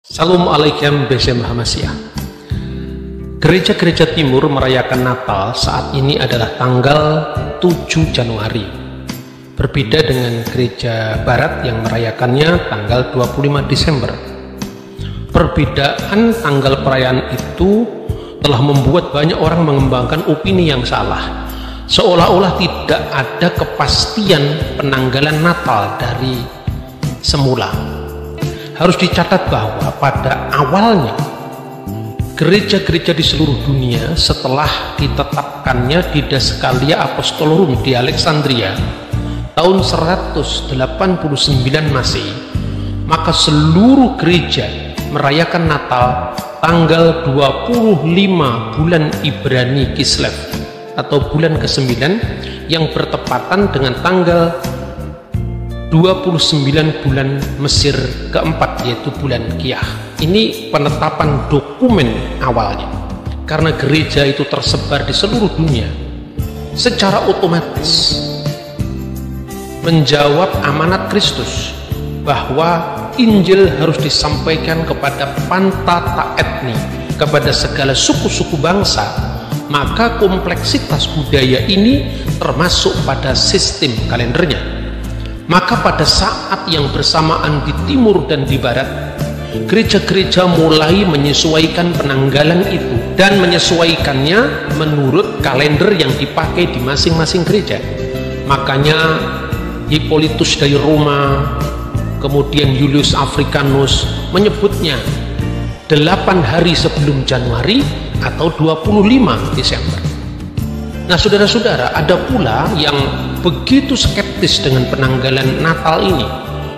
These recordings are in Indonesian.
Salam alaikum BC Muhammadiyah. Gereja-gereja timur merayakan Natal saat ini adalah tanggal 7 Januari. Berbeda dengan gereja barat yang merayakannya tanggal 25 Desember. Perbedaan tanggal perayaan itu telah membuat banyak orang mengembangkan opini yang salah. Seolah-olah tidak ada kepastian penanggalan Natal dari semula. Harus dicatat bahwa pada awalnya gereja-gereja di seluruh dunia setelah ditetapkannya Didaskalia Apostolorum di Alexandria tahun 189 Masehi, maka seluruh gereja merayakan Natal tanggal 25 bulan Ibrani Kislev atau bulan ke-9 yang bertepatan dengan tanggal 29 bulan Mesir keempat, yaitu bulan Kiyah. Ini penetapan dokumen awalnya. Karena gereja itu tersebar di seluruh dunia, secara otomatis menjawab amanat Kristus bahwa Injil harus disampaikan kepada pantata etni, kepada segala suku-suku bangsa. Maka kompleksitas budaya ini termasuk pada sistem kalendernya. Maka pada saat yang bersamaan di timur dan di barat, gereja-gereja mulai menyesuaikan penanggalan itu dan menyesuaikannya menurut kalender yang dipakai di masing-masing gereja. Makanya Hippolytus dari Roma, kemudian Julius Africanus menyebutnya 8 hari sebelum Januari atau 25 Desember. Nah, saudara-saudara, ada pula yang begitu skeptis dengan penanggalan Natal ini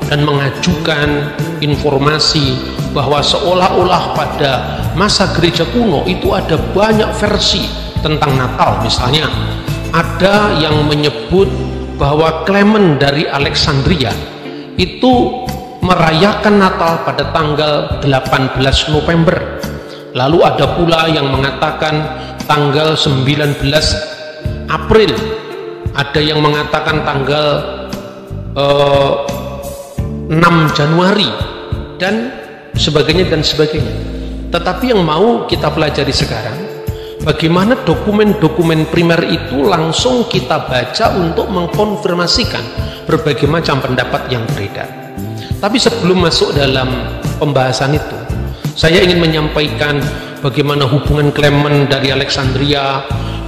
dan mengajukan informasi bahwa seolah-olah pada masa gereja kuno itu ada banyak versi tentang Natal. Misalnya ada yang menyebut bahwa Clement dari Alexandria itu merayakan Natal pada tanggal 18 November. Lalu ada pula yang mengatakan tanggal 19 April, ada yang mengatakan tanggal 6 Januari dan sebagainya dan sebagainya. Tetapi yang mau kita pelajari sekarang, bagaimana dokumen-dokumen primer itu langsung kita baca untuk mengkonfirmasikan berbagai macam pendapat yang beredar. Tapi sebelum masuk dalam pembahasan itu, saya ingin menyampaikan bagaimana hubungan Clement dari Alexandria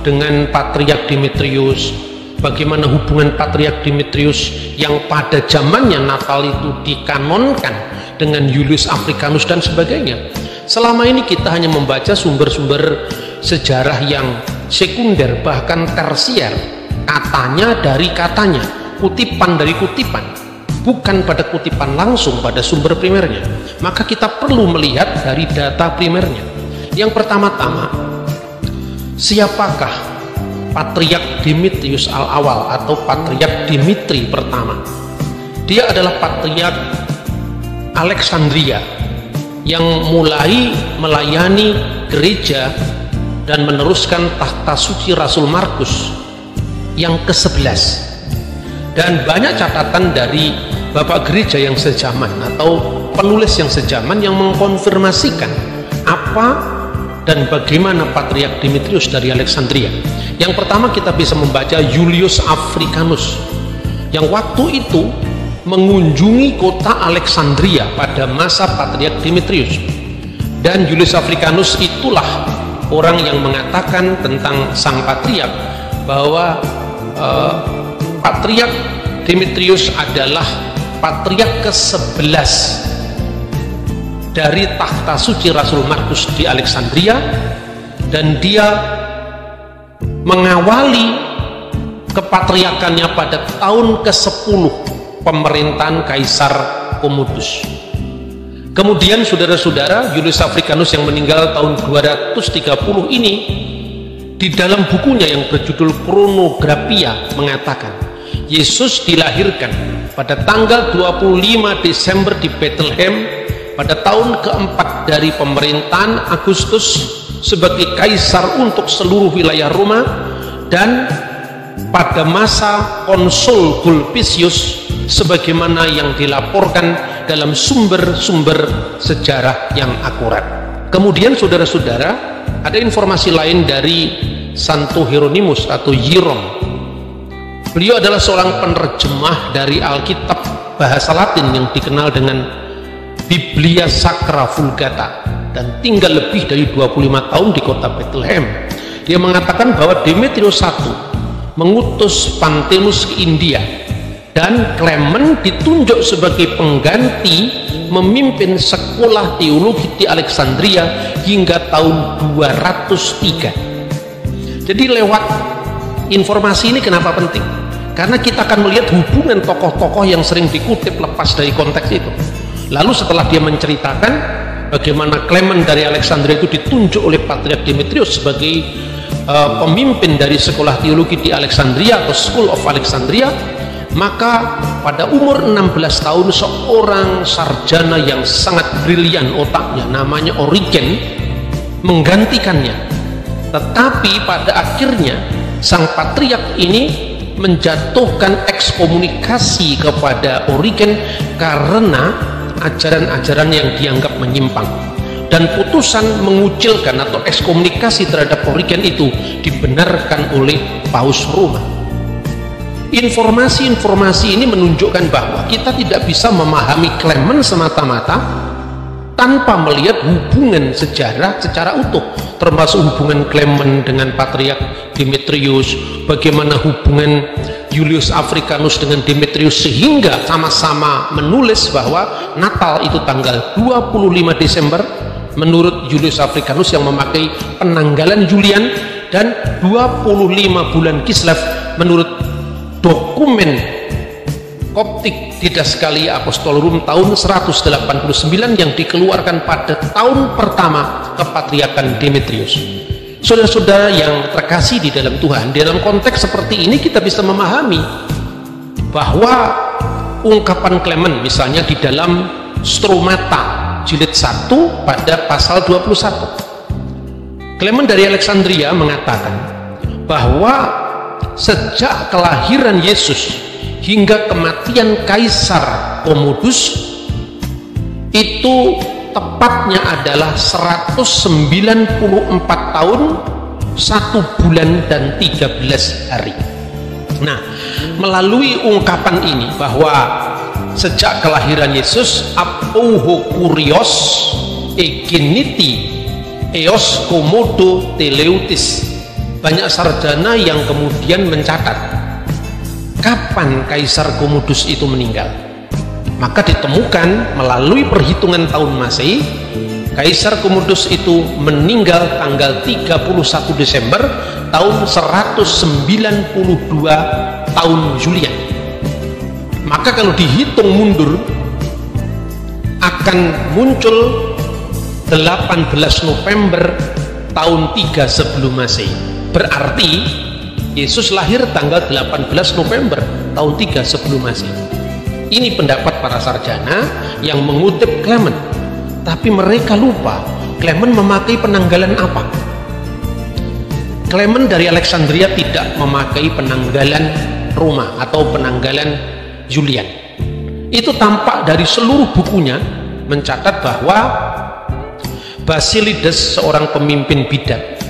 dengan Patriark Demetrius, bagaimana hubungan Patriark Demetrius yang pada zamannya Natal itu dikanonkan dengan Julius Africanus dan sebagainya. Selama ini kita hanya membaca sumber-sumber sejarah yang sekunder, bahkan tersier, katanya dari katanya, kutipan dari kutipan, bukan pada kutipan langsung pada sumber primernya. Maka kita perlu melihat dari data primernya. Yang pertama-tama, siapakah Patriark Demetrius al-Awal atau Patriark Dimitri pertama? Dia adalah Patriark Alexandria yang mulai melayani gereja dan meneruskan tahta suci Rasul Markus yang ke-11. Dan banyak catatan dari bapak gereja yang sejaman atau penulis yang sejaman yang mengkonfirmasikan apa dan bagaimana Patriark Demetrius dari Alexandria. Yang pertama kita bisa membaca Julius Africanus yang waktu itu mengunjungi kota Alexandria pada masa Patriark Demetrius. Dan Julius Africanus itulah orang yang mengatakan tentang sang Patriark bahwa Patriark Demetrius adalah Patriark ke-11 dari tahta suci Rasul Markus di Alexandria, dan dia mengawali kepatriarkannya pada tahun ke-10 pemerintahan Kaisar Commodus. Kemudian saudara-saudara, Julius Africanus yang meninggal tahun 230 ini di dalam bukunya yang berjudul Chronographia mengatakan Yesus dilahirkan pada tanggal 25 Desember di Bethlehem pada tahun keempat dari pemerintahan Agustus sebagai kaisar untuk seluruh wilayah Roma, dan pada masa Konsul Sulpicius sebagaimana yang dilaporkan dalam sumber-sumber sejarah yang akurat. Kemudian saudara-saudara, ada informasi lain dari Santo Hieronymus atau Hieron. Beliau adalah seorang penerjemah dari Alkitab bahasa Latin yang dikenal dengan Biblia Sacra Vulgata dan tinggal lebih dari 25 tahun di kota Bethlehem. Dia mengatakan bahwa Demetrius I mengutus Panthenus ke India dan Clement ditunjuk sebagai pengganti memimpin sekolah teologi di Alexandria hingga tahun 203. Jadi lewat informasi ini kenapa penting? Karena kita akan melihat hubungan tokoh-tokoh yang sering dikutip lepas dari konteks itu. Lalu setelah dia menceritakan bagaimana Clement dari Alexandria itu ditunjuk oleh Patriark Demetrius sebagai pemimpin dari sekolah teologi di Alexandria atau School of Alexandria, maka pada umur 16 tahun seorang sarjana yang sangat brilian otaknya, namanya Origen, menggantikannya. Tetapi pada akhirnya sang patriark ini menjatuhkan ekskomunikasi kepada Origen karena ajaran-ajaran yang dianggap menyimpang, dan putusan mengucilkan atau ekskomunikasi terhadap Origen itu dibenarkan oleh Paus Roma. Informasi-informasi ini menunjukkan bahwa kita tidak bisa memahami Clement semata-mata tanpa melihat hubungan sejarah secara utuh, termasuk hubungan Clement dengan Patriark Demetrius, bagaimana hubungan Julius Africanus dengan Demetrius, sehingga sama-sama menulis bahwa Natal itu tanggal 25 Desember menurut Julius Africanus yang memakai penanggalan Julian, dan 25 bulan Kislev menurut dokumen Koptik Didaskalia Apostolorum tahun 189 yang dikeluarkan pada tahun pertama kepatriarkan Demetrius. Saudara-saudara yang terkasih di dalam Tuhan, di dalam konteks seperti ini kita bisa memahami bahwa ungkapan Clement misalnya di dalam Stromata jilid 1 pada pasal 21, Clement dari Alexandria mengatakan bahwa sejak kelahiran Yesus hingga kematian Kaisar Commodus itu tepatnya adalah 194 tahun 1 bulan dan 13 hari. Nah, melalui ungkapan ini bahwa sejak kelahiran Yesus apouho kurios egeniti eos komodo teleutis, banyak sarjana yang kemudian mencatat kapan Kaisar Commodus itu meninggal. Maka ditemukan melalui perhitungan tahun Masehi, Kaisar Commodus itu meninggal tanggal 31 Desember tahun 192 tahun Julian. Maka kalau dihitung mundur akan muncul 18 November tahun 3 sebelum Masehi. Berarti Yesus lahir tanggal 18 November tahun 3 sebelum Masehi. Ini pendapat para sarjana yang mengutip Clement, tapi mereka lupa Clement memakai penanggalan apa. Clement dari Alexandria tidak memakai penanggalan Roma atau penanggalan Julian. Itu tampak dari seluruh bukunya, mencatat bahwa Basilides, seorang pemimpin bidat,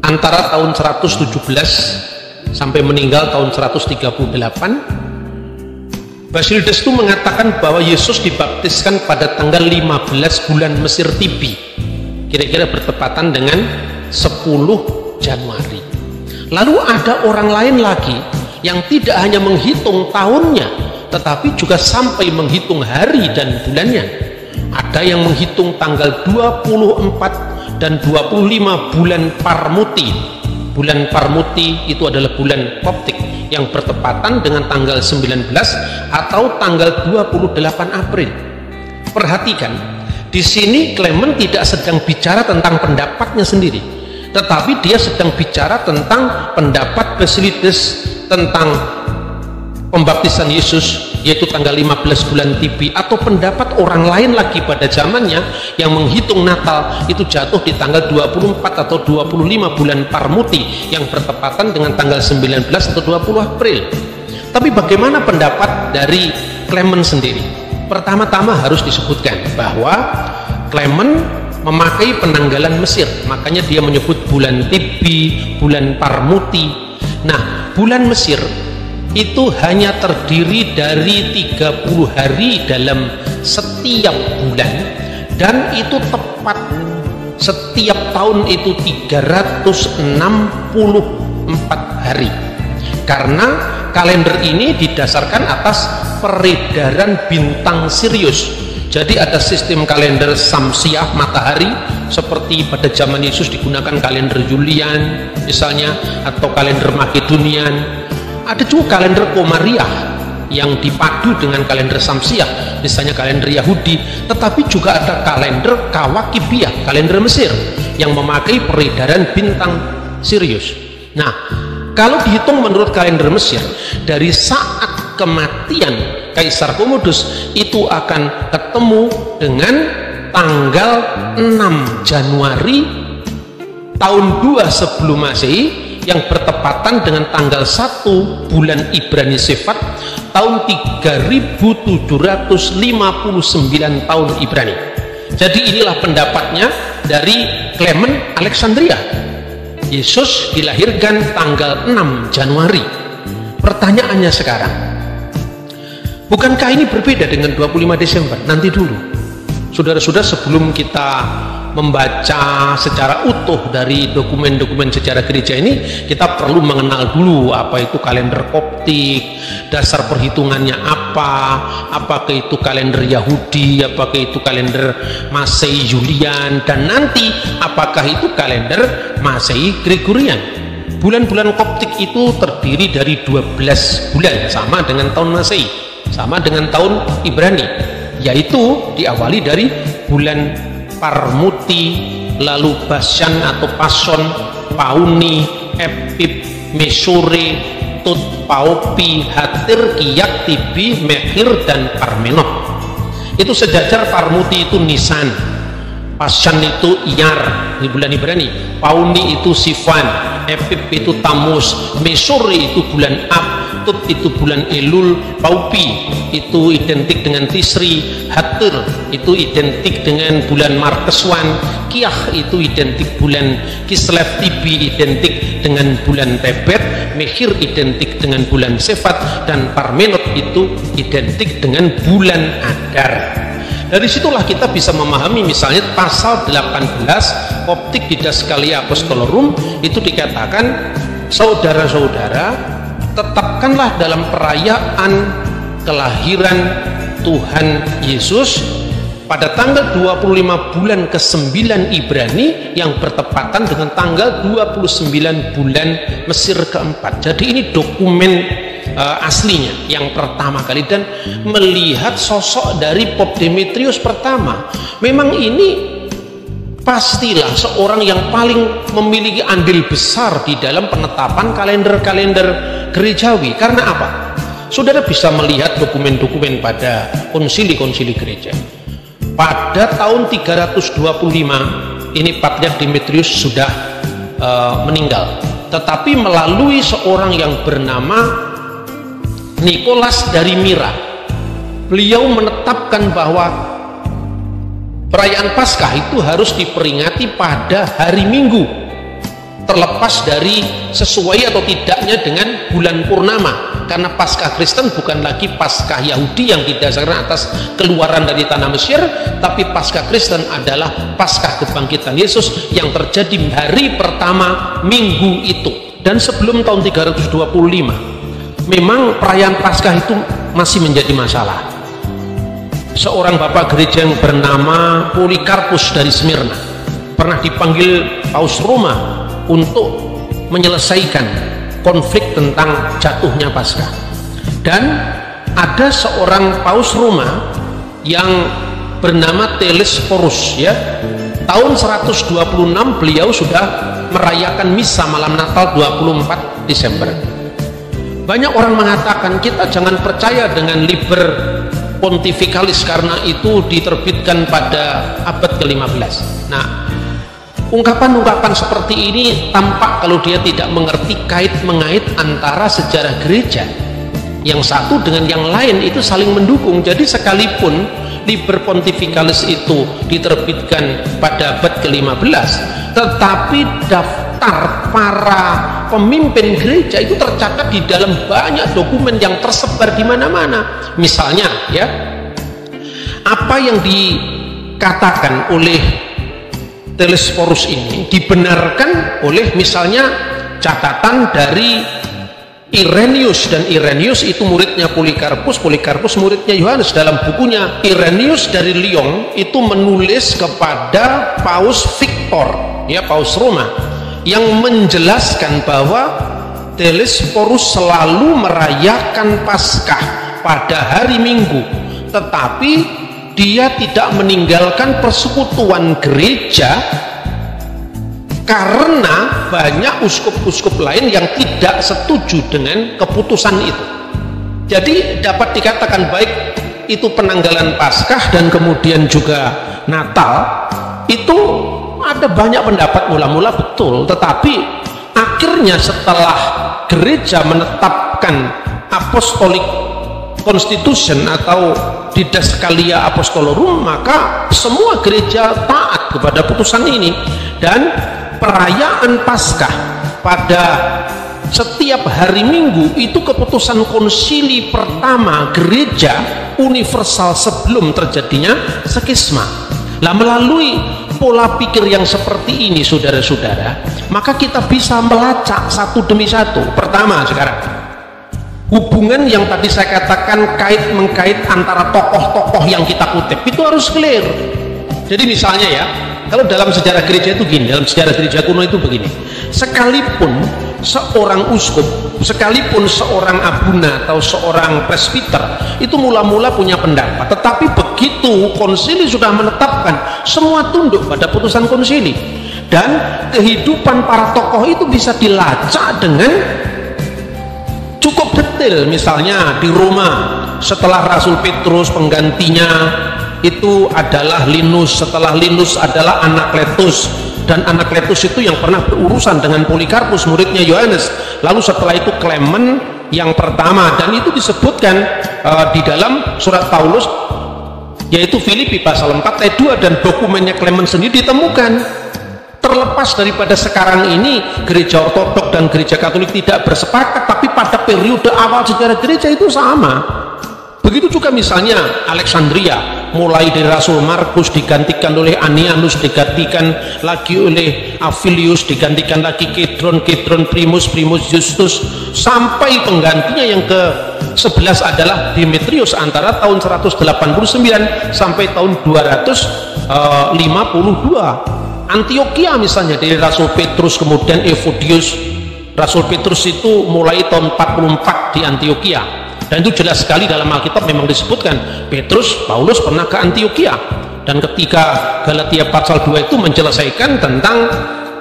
antara tahun 117 sampai meninggal tahun 138, Basilides itu mengatakan bahwa Yesus dibaptiskan pada tanggal 15 bulan Mesir Tibi, kira-kira bertepatan dengan 10 Januari. Lalu ada orang lain lagi yang tidak hanya menghitung tahunnya, tetapi juga sampai menghitung hari dan bulannya. Ada yang menghitung tanggal 24 dan 25 bulan Parmuti. Bulan Parmuti itu adalah bulan Koptik yang bertepatan dengan tanggal 19 atau tanggal 28 April. Perhatikan, di sini Clement tidak sedang bicara tentang pendapatnya sendiri, tetapi dia sedang bicara tentang pendapat Basilides tentang pembaptisan Yesus, yaitu tanggal 15 bulan Tibi, atau pendapat orang lain lagi pada zamannya yang menghitung Natal itu jatuh di tanggal 24 atau 25 bulan Parmuti yang bertepatan dengan tanggal 19 atau 20 April. Tapi bagaimana pendapat dari Clement sendiri? Pertama-tama harus disebutkan bahwa Clement memakai penanggalan Mesir, makanya dia menyebut bulan Tibi, bulan Parmuti. Nah, bulan Mesir itu hanya terdiri dari 30 hari dalam setiap bulan, dan itu tepat setiap tahun itu 364 hari, karena kalender ini didasarkan atas peredaran bintang Sirius. Jadi ada sistem kalender Samsiah matahari, seperti pada zaman Yesus digunakan kalender Julian misalnya, atau kalender Makedonian. Ada juga kalender Komariah yang dipadu dengan kalender Samsiah, misalnya kalender Yahudi. Tetapi juga ada kalender Kawakibiah, kalender Mesir, yang memakai peredaran bintang Sirius. Nah, kalau dihitung menurut kalender Mesir, dari saat kematian Kaisar Commodus itu akan ketemu dengan tanggal 6 Januari tahun 2 sebelum Masehi, yang bertepatan dengan tanggal 1 bulan Ibrani Sefat tahun 3759 tahun Ibrani. Jadi inilah pendapatnya dari Clement Alexandria. Yesus dilahirkan tanggal 6 Januari. Pertanyaannya sekarang, bukankah ini berbeda dengan 25 Desember? Nanti dulu, saudara-saudara, sebelum kita membaca secara utuh dari dokumen-dokumen sejarah gereja ini, kita perlu mengenal dulu apa itu kalender Koptik, dasar perhitungannya apakah itu kalender Yahudi, apakah itu kalender Masehi Julian, dan nanti apakah itu kalender Masehi Gregorian. Bulan-bulan Koptik itu terdiri dari 12 bulan, sama dengan tahun Masehi, sama dengan tahun Ibrani, yaitu diawali dari bulan Parmuti, lalu Bashan atau Pason, Pauni, Epip, Mesore, Tut, Paupi, Hatir, Kiyak, Tibi, Mehir, dan Parmenot. Itu sejajar. Parmuti itu Nisan, Bashan itu Iyar di bulan Ibrani, Pauni itu Sivan, Epip itu Tamus, Mesore itu bulan Ab, Tut itu bulan Elul, Paupi itu identik dengan Tisri, Hatir itu identik dengan bulan Marteswan, Kiyah itu identik bulan Kislev, Tibi identik dengan bulan Tebet, Mehir identik dengan bulan Sefat, dan Parmenot itu identik dengan bulan Adar. Dari situlah kita bisa memahami misalnya pasal 18 Koptik di Daskalia Apostolorum itu dikatakan, saudara-saudara, tetapkanlah dalam perayaan kelahiran Tuhan Yesus pada tanggal 25 bulan ke-9 Ibrani yang bertepatan dengan tanggal 29 bulan Mesir keempat. Jadi ini dokumen aslinya yang pertama kali, dan melihat sosok dari Pope Demetrius pertama, memang ini pastilah seorang yang paling memiliki andil besar di dalam penetapan kalender-kalender gerejawi. Karena apa? Saudara bisa melihat dokumen-dokumen pada konsili-konsili gereja. Pada tahun 325 ini Patriark Demetrius sudah meninggal, tetapi melalui seorang yang bernama Nikolas dari Mira, beliau menetapkan bahwa perayaan Paskah itu harus diperingati pada hari Minggu, terlepas dari sesuai atau tidaknya dengan bulan purnama, karena Paskah Kristen bukan lagi Paskah Yahudi yang didasarkan atas keluaran dari tanah Mesir, tapi Paskah Kristen adalah Paskah kebangkitan Yesus yang terjadi hari pertama minggu itu. Dan sebelum tahun 325 memang perayaan Paskah itu masih menjadi masalah. Seorang bapak gereja yang bernama Polikarpus dari Smyrna pernah dipanggil Paus Roma untuk menyelesaikan konflik tentang jatuhnya Paskah. Dan ada seorang Paus Roma yang bernama Telesphorus, ya, tahun 126 beliau sudah merayakan misa malam Natal 24 Desember. Banyak orang mengatakan kita jangan percaya dengan Liber Pontificalis karena itu diterbitkan pada abad ke-15. Nah, ungkapan-ungkapan seperti ini tampak kalau dia tidak mengerti kait-mengait antara sejarah gereja yang satu dengan yang lain itu saling mendukung. Jadi sekalipun Liber Pontificalis itu diterbitkan pada abad ke-15, tetapi daftar para pemimpin gereja itu tercatat di dalam banyak dokumen yang tersebar di mana-mana. Misalnya ya, apa yang dikatakan oleh Telesphorus ini dibenarkan oleh misalnya catatan dari Irenaeus, dan Irenaeus itu muridnya Polikarpus, Polikarpus muridnya Yohanes. Dalam bukunya Irenaeus dari Lyon itu menulis kepada Paus Victor, ya Paus Roma, yang menjelaskan bahwa Telesphorus selalu merayakan Paskah pada hari Minggu, tetapi dia tidak meninggalkan persekutuan gereja karena banyak uskup-uskup lain yang tidak setuju dengan keputusan itu. Jadi dapat dikatakan baik itu penanggalan Paskah dan kemudian juga Natal, itu ada banyak pendapat, mula-mula betul, tetapi akhirnya setelah gereja menetapkan Apostolic Constitution atau Didaskalia Apostolorum, maka semua gereja taat kepada putusan ini. Dan perayaan Paskah pada setiap hari Minggu itu keputusan konsili pertama gereja universal sebelum terjadinya skisma. Nah, melalui pola pikir yang seperti ini, saudara-saudara, maka kita bisa melacak satu demi satu. Pertama, sekarang hubungan yang tadi saya katakan kait-mengkait antara tokoh-tokoh yang kita kutip itu harus clear. Jadi misalnya ya, kalau dalam sejarah gereja itu gini, dalam sejarah gereja kuno itu begini, sekalipun seorang uskup, sekalipun seorang abuna atau seorang presbiter itu mula-mula punya pendapat, tetapi begitu konsili sudah menetapkan, semua tunduk pada putusan konsili. Dan kehidupan para tokoh itu bisa dilacak dengan cukup detail. Misalnya di Roma, setelah Rasul Petrus, penggantinya itu adalah Linus, setelah Linus adalah Anakletus, dan Anakletus itu yang pernah berurusan dengan Polikarpus muridnya Yohanes. Lalu setelah itu Clement yang pertama, dan itu disebutkan di dalam surat Paulus, yaitu Filipi pasal 4 ayat 2, dan dokumennya Clement sendiri ditemukan. Terlepas daripada sekarang ini gereja ortodok dan gereja katolik tidak bersepakat, tapi pada periode awal sejarah gereja itu sama. Begitu juga misalnya Alexandria, mulai dari Rasul Markus digantikan oleh Anianus, digantikan lagi oleh Avilius, digantikan lagi Kedron, Primus Justus, sampai penggantinya yang ke-11 adalah Demetrius antara tahun 189 sampai tahun 252. Antioquia misalnya dari Rasul Petrus, kemudian Evodius. Rasul Petrus itu mulai tahun 44 di Antioquia, dan itu jelas sekali dalam Alkitab memang disebutkan Petrus, Paulus pernah ke Antioquia. Dan ketika Galatia pasal 2 itu menyelesaikan tentang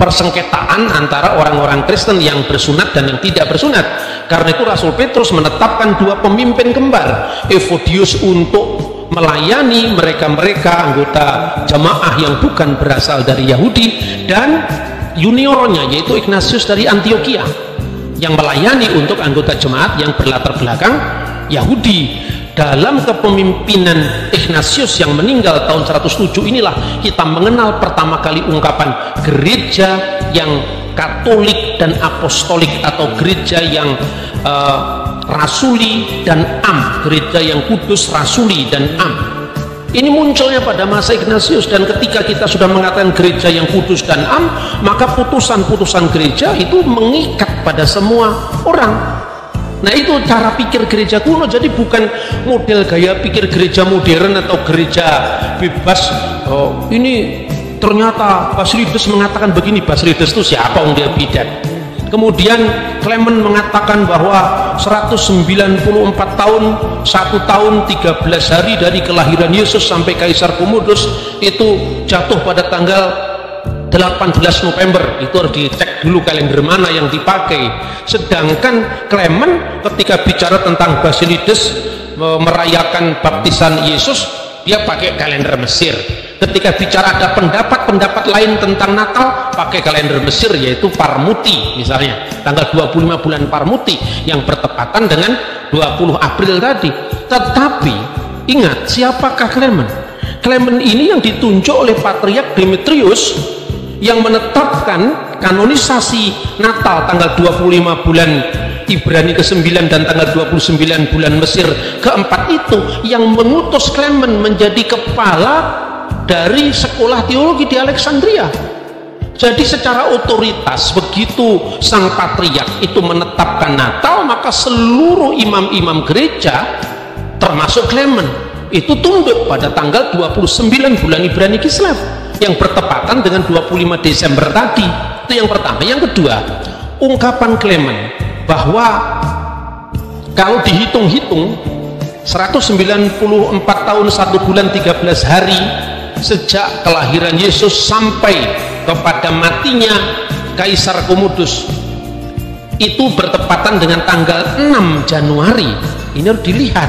persengketaan antara orang-orang Kristen yang bersunat dan yang tidak bersunat. Karena itu Rasul Petrus menetapkan dua pemimpin kembar, Evodius untuk melayani mereka-mereka anggota jamaah yang bukan berasal dari Yahudi, dan juniornya yaitu Ignatius dari Antioquia yang melayani untuk anggota jemaat yang berlatar belakang Yahudi. Dalam kepemimpinan Ignatius yang meninggal tahun 107 inilah kita mengenal pertama kali ungkapan gereja yang Katolik dan Apostolik, atau gereja yang rasuli dan am, gereja yang kudus, rasuli dan am. Ini munculnya pada masa Ignatius, dan ketika kita sudah mengatakan gereja yang kudus dan am, maka putusan-putusan gereja itu mengikat pada semua orang. Nah, itu cara pikir gereja kuno. Jadi bukan model gaya pikir gereja modern atau gereja bebas. Oh, ini ternyata Basilides mengatakan begini. Basilides itu siapa? Dia bidat. Kemudian Clement mengatakan bahwa 194 tahun 1 tahun 13 hari dari kelahiran Yesus sampai Kaisar Komodos itu jatuh pada tanggal 18 November. Itu harus dicek dulu kalender mana yang dipakai. Sedangkan Clement ketika bicara tentang Basilides merayakan baptisan Yesus, dia pakai kalender Mesir. Ketika bicara ada pendapat-pendapat lain tentang Natal, pakai kalender Mesir, yaitu Parmuti misalnya, tanggal 25 bulan Parmuti yang bertepatan dengan 20 April tadi. Tetapi ingat, siapakah Clement? Clement ini yang ditunjuk oleh Patriark Demetrius yang menetapkan kanonisasi Natal tanggal 25 bulan Ibrani ke-9 dan tanggal 29 bulan Mesir ke-4 itu, yang mengutus Clement menjadi kepala dari sekolah teologi di Alexandria. Jadi secara otoritas, begitu sang patriark itu menetapkan Natal, maka seluruh imam-imam gereja termasuk Clement itu tunduk pada tanggal 29 bulan Ibrani Kislev yang bertepatan dengan 25 Desember tadi. Itu yang pertama. Yang kedua, ungkapan Clement bahwa kalau dihitung-hitung 194 tahun 1 bulan 13 hari sejak kelahiran Yesus sampai kepada matinya Kaisar Commodus itu bertepatan dengan tanggal 6 Januari. Ini harus dilihat,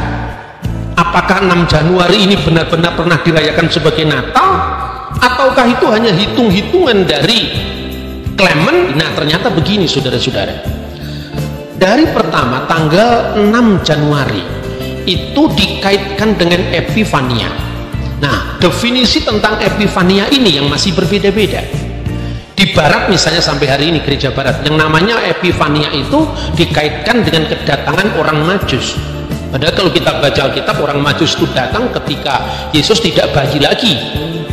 apakah 6 Januari ini benar-benar pernah dirayakan sebagai Natal, ataukah itu hanya hitung-hitungan dari Clement. Nah, ternyata begini saudara-saudara, dari pertama tanggal 6 Januari itu dikaitkan dengan Epifania. Nah, definisi tentang Epifania ini yang masih berbeda-beda. Di barat misalnya sampai hari ini gereja barat yang namanya Epifania itu dikaitkan dengan kedatangan orang Majus. Padahal kalau kita baca Alkitab, orang Majus itu datang ketika Yesus tidak bayi lagi,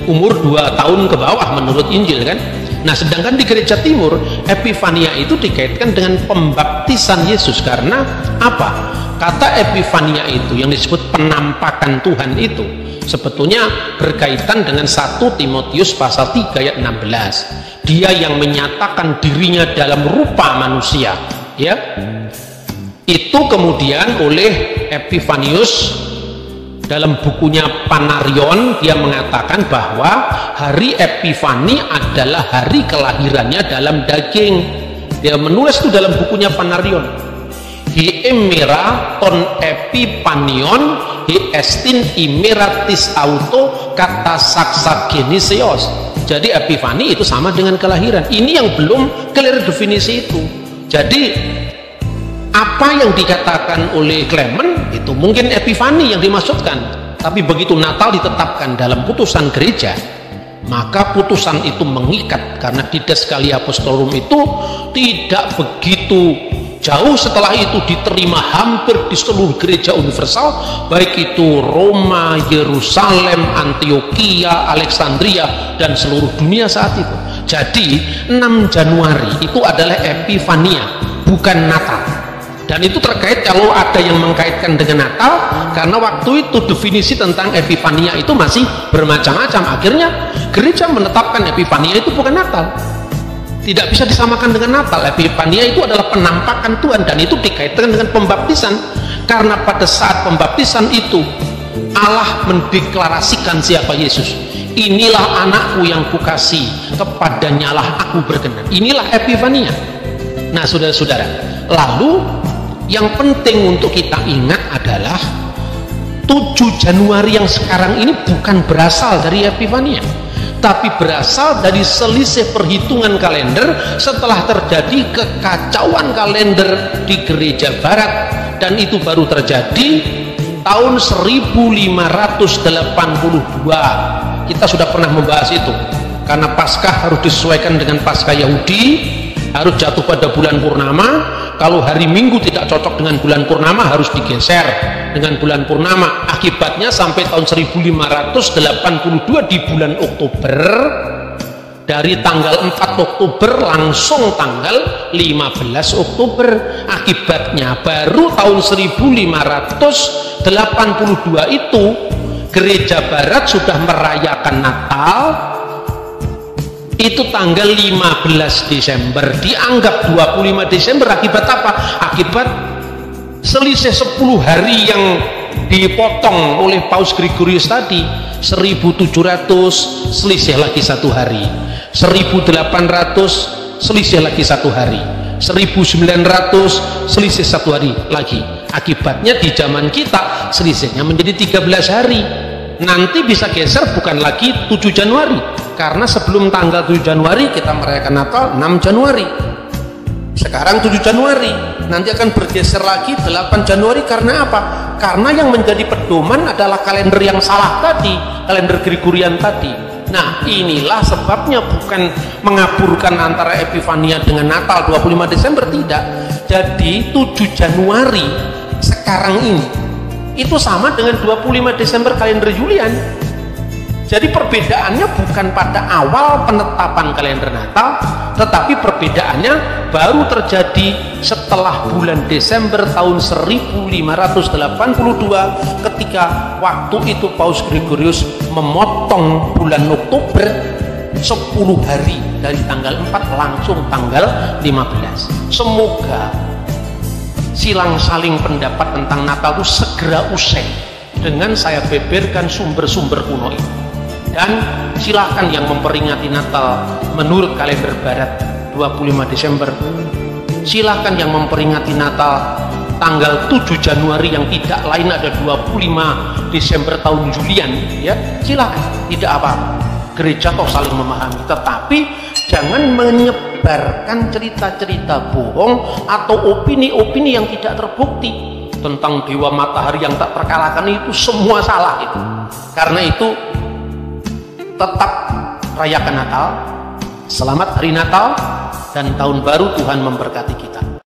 umur 2 tahun ke bawah menurut Injil kan. Nah, sedangkan di gereja timur Epifania itu dikaitkan dengan pembaptisan Yesus. Karena apa? Kata Epifania itu yang disebut penampakan Tuhan itu sebetulnya berkaitan dengan 1 Timotius pasal 3 ayat 16. Dia yang menyatakan dirinya dalam rupa manusia, ya. Itu kemudian oleh Epifanius dalam bukunya Panarion, dia mengatakan bahwa hari Epifani adalah hari kelahirannya dalam daging. Dia menulis itu dalam bukunya Panarion. Hi emera ton epipanion hi estin imeratis auto kata saksa genesios. Jadi Epifani itu sama dengan kelahiran. Ini yang belum clear definisi itu. Jadi apa yang dikatakan oleh Clement itu mungkin Epifani yang dimaksudkan, tapi begitu Natal ditetapkan dalam putusan gereja, maka putusan itu mengikat, karena Dides Galli Apostolorum itu tidak begitu jauh setelah itu diterima hampir di seluruh gereja universal, baik itu Roma, Yerusalem, Antioquia, Alexandria, dan seluruh dunia saat itu. Jadi 6 Januari itu adalah Epifania, bukan Natal. Dan itu terkait kalau ada yang mengkaitkan dengan Natal, karena waktu itu definisi tentang Epifania itu masih bermacam-macam. Akhirnya gereja menetapkan Epifania itu bukan Natal, tidak bisa disamakan dengan Natal. Epifania itu adalah penampakan Tuhan, dan itu dikaitkan dengan pembaptisan, karena pada saat pembaptisan itu Allah mendeklarasikan siapa Yesus. Inilah anakku yang kukasih, kepadanyalah aku berkenan. Inilah Epifania. Nah, saudara-saudara, lalu yang penting untuk kita ingat adalah 7 Januari yang sekarang ini bukan berasal dari Epifania, tapi berasal dari selisih perhitungan kalender setelah terjadi kekacauan kalender di gereja barat. Dan itu baru terjadi tahun 1582. Kita sudah pernah membahas itu, karena Paskah harus disesuaikan dengan Paskah Yahudi, harus jatuh pada bulan purnama. Kalau hari Minggu tidak cocok dengan bulan purnama, harus digeser dengan bulan purnama. Akibatnya sampai tahun 1582 di bulan Oktober, dari tanggal 4 Oktober langsung tanggal 15 Oktober. Akibatnya baru tahun 1582 itu gereja barat sudah merayakan Natal itu tanggal 15 Desember, dianggap 25 Desember. Akibat apa? Akibat selisih 10 hari yang dipotong oleh Paus Gregorius tadi. 1700 selisih lagi 1 hari, 1800 selisih lagi 1 hari, 1900 selisih 1 hari lagi. Akibatnya di zaman kita selisihnya menjadi 13 hari. Nanti bisa geser bukan lagi 7 Januari, karena sebelum tanggal 7 Januari kita merayakan Natal 6 Januari. Sekarang 7 Januari, nanti akan bergeser lagi 8 Januari. Karena apa? Karena yang menjadi pedoman adalah kalender yang salah tadi, kalender Gregorian tadi. Nah, inilah sebabnya, bukan mengaburkan antara Epifania dengan Natal 25 Desember, tidak. Jadi 7 Januari sekarang ini itu sama dengan 25 Desember kalender Julian. Jadi perbedaannya bukan pada awal penetapan kalender Natal, tetapi perbedaannya baru terjadi setelah bulan Desember tahun 1582, ketika waktu itu Paus Gregorius memotong bulan Oktober 10 hari dari tanggal 4 langsung tanggal 15. Semoga silang saling pendapat tentang Natal itu segera usai dengan saya beberkan sumber-sumber kuno ini. Dan silakan yang memperingati Natal menurut kalender Barat 25 Desember, silakan yang memperingati Natal tanggal 7 Januari yang tidak lain ada 25 Desember tahun Julian, ya silakan, tidak apa-apa. Gereja toh saling memahami, tetapi jangan menyebarkan cerita-cerita bohong atau opini-opini yang tidak terbukti tentang dewa matahari yang tak terkalahkan. Itu semua salah itu. Karena itu tetap rayakan Natal, selamat hari Natal, dan tahun baru. Tuhan memberkati kita.